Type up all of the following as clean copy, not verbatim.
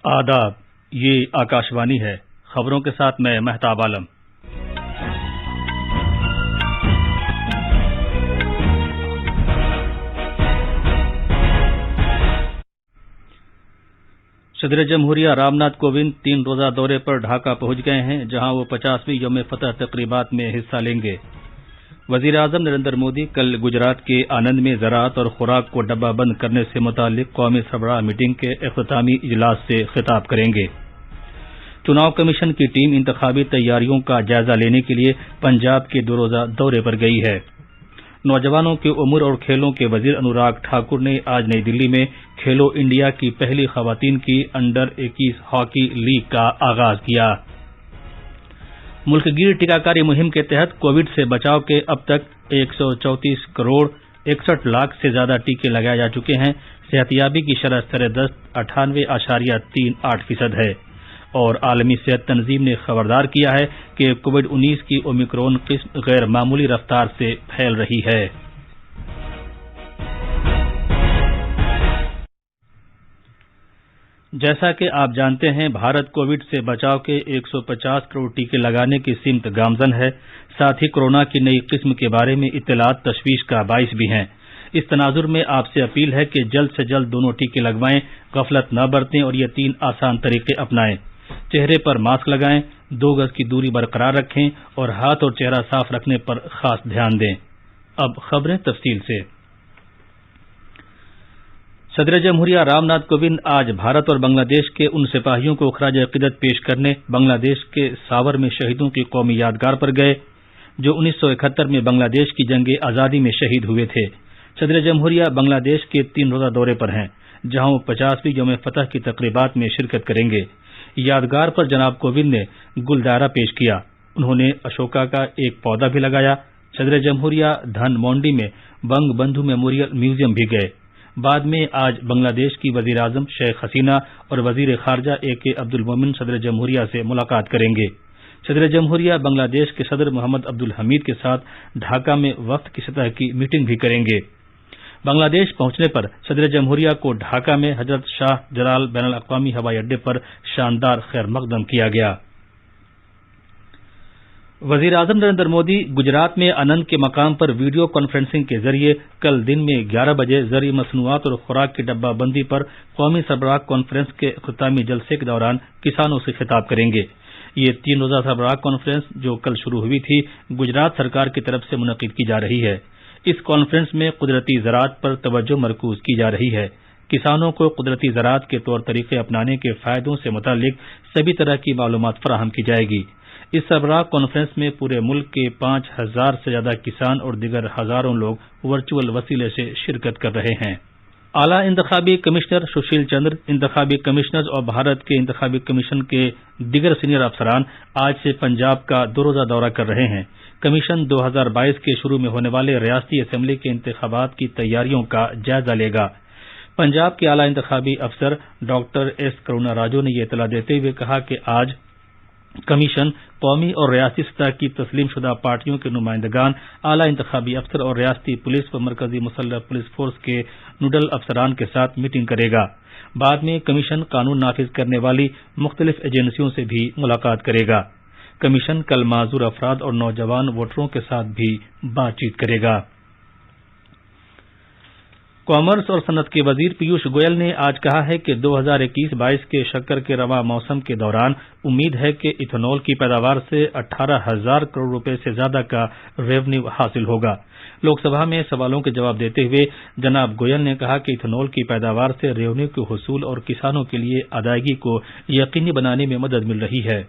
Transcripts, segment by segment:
آداب، یہ آکاشوانی ہے۔ خبروں کے ساتھ میں مہتاب عالم۔ صدر جمہوریہ رام ناتھ کووند 3 روزہ دورے پر ڈھاکہ پہنچ گئے ہیں، جہاں وہ 50ویں یوم فتح تقریبات میں حصہ لیں گے۔ وزیر اعظم نریندر مودی کل گجرات کے آنند میں زراعت اور خوراک کو ڈبہ بند کرنے سے متعلق قومی سربراہ میٹنگ کے اختتامی اجلاس سے خطاب کریں گے۔ چناؤ کمیشن کی ٹیم انتخابی تیاریوں کا جائزہ لینے کے لیے پنجاب کے 2 روزہ دورے پر گئی ہے۔ نوجوانوں کے امور اور کھیلوں کے وزیر انوراگ ٹھاکر نے آج نئی دلی میں کھیلو انڈیا کی پہلی خواتین کی انڈر 21 ہاکی لیگ کا آغاز کیا۔ ملک گیر ٹیکہ کاری مہم کے تحت کووڈ سے بچاؤ کے اب تک 134 کروڑ 61 لاکھ سے زیادہ ٹیکے لگائے جا چکے ہیں۔ صحت یابی کی شرح سردست 98.38% ہے، اور عالمی صحت تنظیم نے خبردار کیا ہے کہ کووڈ-19 کی اومیکرون قسم غیر معمولی رفتار سے پھیل رہی ہے۔ جیسا کہ آپ جانتے ہیں، بھارت کووڈ سے بچاؤ کے 150 کروڑ ٹیکے لگانے کی سمت گامزن ہے۔ ساتھ ہی کورونا کی نئی قسم کے بارے میں اطلاعات تشویش کا باعث بھی ہیں۔ اس تناظر میں آپ سے اپیل ہے کہ جلد سے جلد دونوں ٹیکے لگوائیں، غفلت نہ برتیں اور یہ 3 آسان طریقے اپنائیں۔ چہرے پر ماسک لگائیں، 2 گز کی دوری برقرار رکھیں اور ہاتھ اور چہرہ صاف رکھنے پر خاص دھیان دیں۔ اب خبریں تفصیل سے۔ صدر جمہوریہ رام ناتھ کووند آج بھارت اور بنگلہ دیش کے ان سپاہیوں کو خراج عقیدت پیش کرنے بنگلہ دیش کے ساور میں شہیدوں کی قومی یادگار پر گئے، جو 1971 میں بنگلہ دیش کی جنگ آزادی میں شہید ہوئے تھے۔ صدر جمہوریہ بنگلہ دیش کے 3 روزہ دورے پر ہیں، جہاں وہ 50ویں یوم فتح کی تقریبات میں شرکت کریں گے۔ یادگار پر جناب کووند نے گل دائرہ پیش کیا۔ انہوں نے اشوکا کا ایک پودا بھی لگایا۔ صدر جمہوریہ دھن مونڈی میں بنگ بندھو میموریل میوزیم بھی گئے۔ بعد میں آج بنگلہ دیش کی وزیر اعظم شیخ حسینہ اور وزیر خارجہ AK عبد المومن صدر جمہوریہ سے ملاقات کریں گے۔ صدر جمہوریہ بنگلہ دیش کے صدر محمد عبد الحمید کے ساتھ ڈھاکہ میں وفد کی سطح کی میٹنگ بھی کریں گے۔ بنگلہ دیش پہنچنے پر صدر جمہوریہ کو ڈھاکہ میں حضرت شاہ جلال بین الاقوامی ہوائی اڈے پر شاندار خیر مقدم کیا گیا۔ وزیر اعظم نریندر مودی گجرات میں آنند کے مقام پر ویڈیو کانفرنسنگ کے ذریعے کل دن میں 11 بجے زرعی مصنوعات اور خوراک کی ڈبہ بندی پر قومی سربراہ کانفرنس کے اختتامی جلسے کے دوران کسانوں سے خطاب کریں گے۔ یہ 3 روزہ سربراہ کانفرنس جو کل شروع ہوئی تھی، گجرات سرکار کی طرف سے منعقد کی جا رہی ہے۔ اس کانفرنس میں قدرتی زراعت پر توجہ مرکوز کی جا رہی ہے۔ کسانوں کو قدرتی زراعت کے طور طریقے اپنانے کے فائدوں سے متعلق سبھی طرح کی معلومات فراہم کی جائے گی۔ اس سربراہ کانفرنس میں پورے ملک کے 5000 سے زیادہ کسان اور دیگر ہزاروں لوگ ورچوئل وسیلے سے شرکت کر رہے ہیں۔ اعلیٰ انتخابی کمشنر سشیل چندر، انتخابی کمشنرز اور بھارت کے انتخابی کمیشن کے دیگر سینئر افسران آج سے پنجاب کا 2 روزہ دورہ کر رہے ہیں۔ کمیشن 2022 کے شروع میں ہونے والے ریاستی اسمبلی کے انتخابات کی تیاریوں کا جائزہ لے گا۔ پنجاب کے اعلیٰ انتخابی افسر ڈاکٹر ایس کرونا راجو نے یہ اطلاع دیتے ہوئے کہا کہ آج کمیشن قومی اور ریاستی سطح کی تسلیم شدہ پارٹیوں کے نمائندگان، اعلیٰ انتخابی افسر اور ریاستی پولیس و مرکزی مسلح پولیس فورس کے نوڈل افسران کے ساتھ میٹنگ کرے گا۔ بعد میں کمیشن قانون نافذ کرنے والی مختلف ایجنسیوں سے بھی ملاقات کرے گا۔ کمیشن کل معذور افراد اور نوجوان ووٹروں کے ساتھ بھی بات چیت کرے گا۔ کامرس اور صنعت کے وزیر پیوش گوئل نے آج کہا ہے کہ 2021-22 کے شکر کے رواں موسم کے دوران امید ہے کہ ایتھنول کی پیداوار سے 18,000 کروڑ روپے سے زیادہ کا ریونیو حاصل ہوگا۔ لوک سبھا میں سوالوں کے جواب دیتے ہوئے جناب گوئل نے کہا کہ ایتھنول کی پیداوار سے ریونیو کے حصول اور کسانوں کے لیے ادائیگی کو یقینی بنانے میں مدد مل رہی ہے۔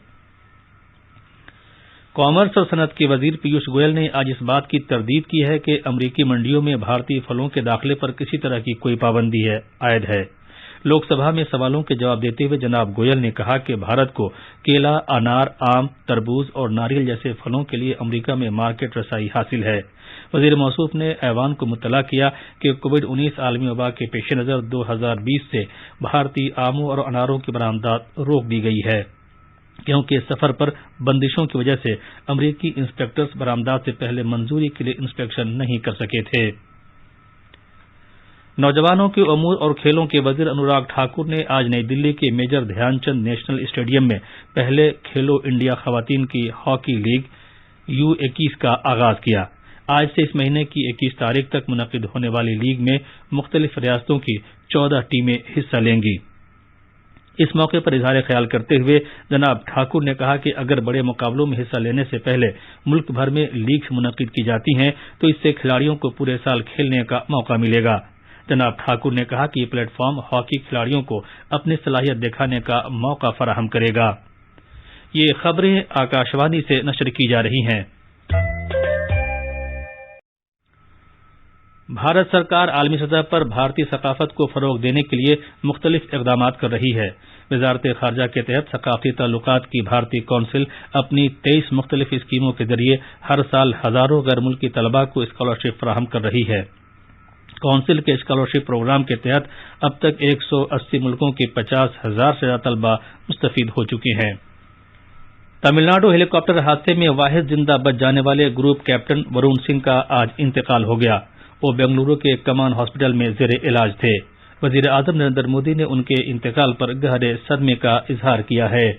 کامرس اور صنعت کے وزیر پیوش گوئل نے آج اس بات کی تردید کی ہے کہ امریکی منڈیوں میں بھارتی پھلوں کے داخلے پر کسی طرح کی کوئی پابندی عائد ہے۔ لوک سبھا میں سوالوں کے جواب دیتے ہوئے جناب گوئل نے کہا کہ بھارت کو کیلا، انار، آم، تربوز اور ناریل جیسے پھلوں کے لیے امریکہ میں مارکیٹ رسائی حاصل ہے۔ وزیر موصوف نے ایوان کو مطلع کیا کہ کووڈ-19 عالمی وبا کے پیش نظر 2020 سے بھارتی آموں اور اناروں کی برآمدات روک دی گئی ہے، کیونکہ سفر پر بندشوں کی وجہ سے امریکی انسپیکٹرز برآمدات سے پہلے منظوری کے لیے انسپیکشن نہیں کر سکے تھے۔ نوجوانوں کے امور اور کھیلوں کے وزیر انوراگ ٹھاکر نے آج نئی دلی کے میجر دھیان چند نیشنل اسٹیڈیم میں پہلے کھیلو انڈیا خواتین کی ہاکی لیگ U21 کا آغاز کیا۔ آج سے اس مہینے کی 21 تاریخ تک منعقد ہونے والی لیگ میں مختلف ریاستوں کی 14 ٹیمیں حصہ لیں گی۔ اس موقع پر اظہار خیال کرتے ہوئے جناب ٹھاکر نے کہا کہ اگر بڑے مقابلوں میں حصہ لینے سے پہلے ملک بھر میں لیگز منعقد کی جاتی ہیں تو اس سے کھلاڑیوں کو پورے سال کھیلنے کا موقع ملے گا۔ جناب ٹھاکر نے کہا کہ یہ پلیٹ فارم ہاکی کھلاڑیوں کو اپنی صلاحیت دکھانے کا موقع فراہم کرے گا۔ یہ خبریں آکاشوانی سے نشر کی جا رہی ہیں۔ بھارت سرکار عالمی سطح پر بھارتی ثقافت کو فروغ دینے کے لیے مختلف اقدامات کر رہی ہے۔ وزارت خارجہ کے تحت ثقافتی تعلقات کی بھارتی کونسل اپنی 23 مختلف اسکیموں کے ذریعے ہر سال ہزاروں غیر ملکی طلباء کو اسکالرشپ فراہم کر رہی ہے۔ کونسل کے اسکالرشپ پروگرام کے تحت اب تک 180 ملکوں کے 50,000 سے زیادہ طلباء مستفید ہو چکے ہیں۔ تمل ناڈو ہیلی کاپٹر حادثے میں واحد زندہ بچ جانے والے گروپ کیپٹن ورون سنگھ کا آج انتقال ہو گیا۔ وہ بنگلورو کے کمان ہاسپٹل میں زیر علاج تھے۔ وزیر اعظم نریندر مودی نے ان کے انتقال پر گہرے صدمے کا اظہار کیا ہے۔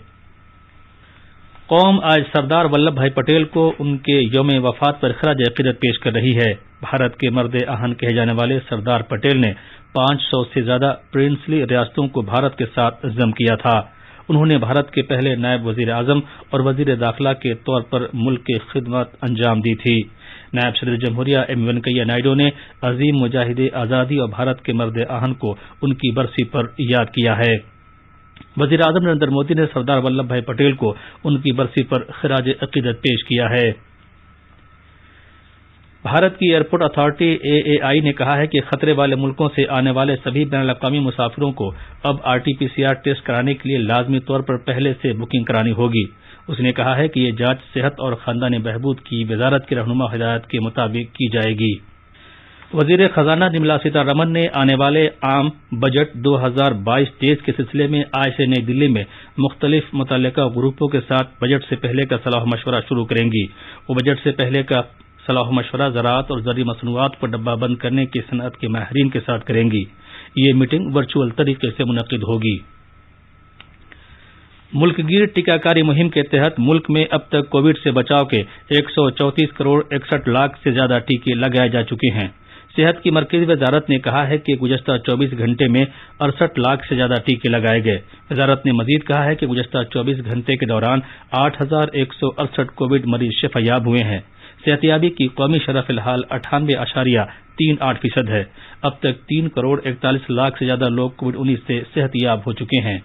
قوم آج سردار ولبھ بھائی پٹیل کو ان کے یوم وفات پر خراج عقیدت پیش کر رہی ہے۔ بھارت کے مرد آہن کہے جانے والے سردار پٹیل نے 500 سے زیادہ پرنسلی ریاستوں کو بھارت کے ساتھ ضم کیا تھا۔ انہوں نے بھارت کے پہلے نائب وزیر اعظم اور وزیر داخلہ کے طور پر ملک کی خدمت انجام دی تھی۔ نائب صدر جمہوریہ ایم وینکیا نائیڈو نے عظیم مجاہد آزادی اور بھارت کے مرد آہن کو ان کی برسی پر یاد کیا ہے۔ وزیر اعظم نریندر مودی نے سردار ولبھ بھائی پٹیل کو ان کی برسی پر خراج عقیدت پیش کیا ہے۔ بھارت کی ایئرپورٹ اتھارٹی AAI نے کہا ہے کہ خطرے والے ملکوں سے آنے والے سبھی بین الاقوامی مسافروں کو اب RT-PCR ٹیسٹ کرانے کے لیے لازمی طور پر پہلے سے بکنگ کرانی ہوگی۔ اس نے کہا ہے کہ یہ جانچ صحت اور خاندانی بہبود کی وزارت کی رہنما ہدایات کے مطابق کی جائے گی۔ وزیر خزانہ نرملا سیتارمن نے آنے والے عام بجٹ 2022-23 کے سلسلے میں آج سے نئی دلی میں مختلف متعلقہ گروپوں کے ساتھ بجٹ سے پہلے کا صلاح مشورہ شروع کریں گی۔ وہ بجٹ سے پہلے کا صلاح مشورہ زراعت اور زرعی مصنوعات کو ڈبہ بند کرنے کی صنعت کے ماہرین کے ساتھ کریں گی۔ یہ میٹنگ ورچوئل طریقے سے منعقد ہوگی۔ ملک گیر ٹیکہ کاری مہم کے تحت ملک میں اب تک کووڈ سے بچاؤ کے 134 کروڑ 61 لاکھ سے زیادہ ٹیکے لگائے جا چکے ہیں۔ صحت کی مرکزی وزارت نے کہا ہے کہ گزشتہ 24 گھنٹے میں 68 لاکھ سے زیادہ ٹیکے لگائے گئے۔ وزارت نے مزید کہا ہے کہ گزشتہ 24 گھنٹے کے دوران 8168 کووڈ مریض شفا یاب ہوئے ہیں۔ صحتیابی کی قومی شرح فی الحال 98.38% ہے۔ اب تک 3 کروڑ 41 لاکھ سے زیادہ لوگ کووڈ-19 سے صحت یاب ہو چکے ہیں۔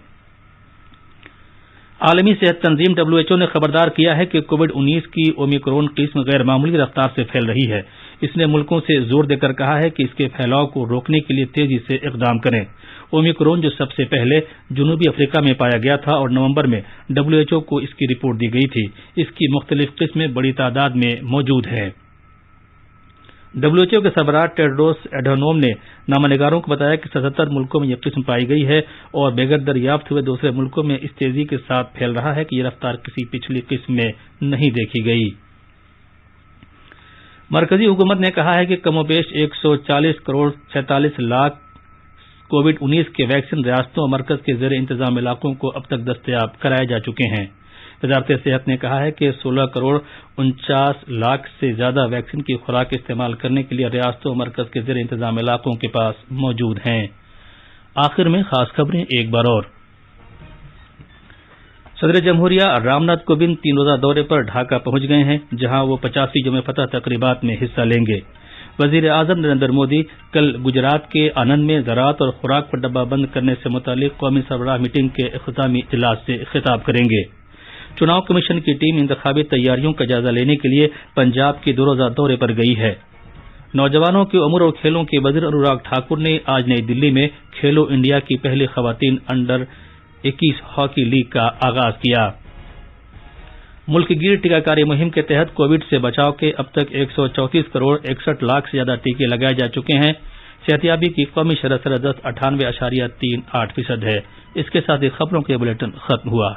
عالمی صحت تنظیم WHO نے خبردار کیا ہے کہ کووڈ-19 کی اومیکرون قسم غیر معمولی رفتار سے پھیل رہی ہے۔ اس نے ملکوں سے زور دے کر کہا ہے کہ اس کے پھیلاؤ کو روکنے کے لیے تیزی سے اقدام کریں۔ اومیکرون جو سب سے پہلے جنوبی افریقہ میں پایا گیا تھا اور نومبر میں WHO کو اس کی رپورٹ دی گئی تھی، اس کی مختلف قسمیں بڑی تعداد میں موجود ہیں۔ WHO کے سربراہ ٹیڈروس ایڈھانوم نے نامہ نگاروں کو بتایا کہ 77 ملکوں میں یہ قسم پائی گئی ہے اور بغیر دریافت ہوئے دوسرے ملکوں میں اس تیزی کے ساتھ پھیل رہا ہے کہ یہ رفتار کسی پچھلی قسم میں نہیں دیکھی گئی۔ مرکزی حکومت نے کہا ہے کہ کم و بیش 140 کروڑ 46 لاکھ کووڈ-19 کے ویکسین ریاستوں اور مرکز کے زیر انتظام علاقوں کو اب تک دستیاب کرائے جا چکے ہیں۔ وزارت صحت نے کہا ہے کہ 16 کروڑ 49 لاکھ سے زیادہ ویکسین کی خوراک استعمال کرنے کے لیے ریاستوں اور مرکز کے زیر انتظام علاقوں کے پاس موجود ہیں۔ آخر میں خاص خبریں ایک بار اور۔ صدر جمہوریہ رام ناتھ کووند 3 روزہ دورے پر ڈھاکہ پہنچ گئے ہیں، جہاں وہ 85 یوم فتح تقریبات میں حصہ لیں گے۔ وزیر اعظم نریندر مودی کل گجرات کے آنند میں زراعت اور خوراک پر ڈبہ بند کرنے سے متعلق قومی سربراہ میٹنگ کے اختتامی اجلاس سے خطاب کریں گے۔ چناؤ کمیشن کی ٹیم انتخابی تیاریوں کا جائزہ لینے کے لیے پنجاب کے 2 روزہ دورے پر گئی ہے۔ نوجوانوں کے امور اور کھیلوں کے وزیر انوراگ ٹھاکر نے آج نئی دلی میں کھیلو انڈیا کی پہلی خواتین انڈر 21 ہاکی لیگ کا آغاز کیا۔ ملک گیر ٹیکہ کاری مہم کے تحت کووڈ سے بچاؤ کے اب تک 134 کروڑ 61 لاکھ سے زیادہ ٹیکے لگائے جا چکے ہیں۔ صحتیابی کی قومی شرح 98.38% ہے۔ اس کے ساتھ ہی خبروں کے بلیٹن ختم ہوا۔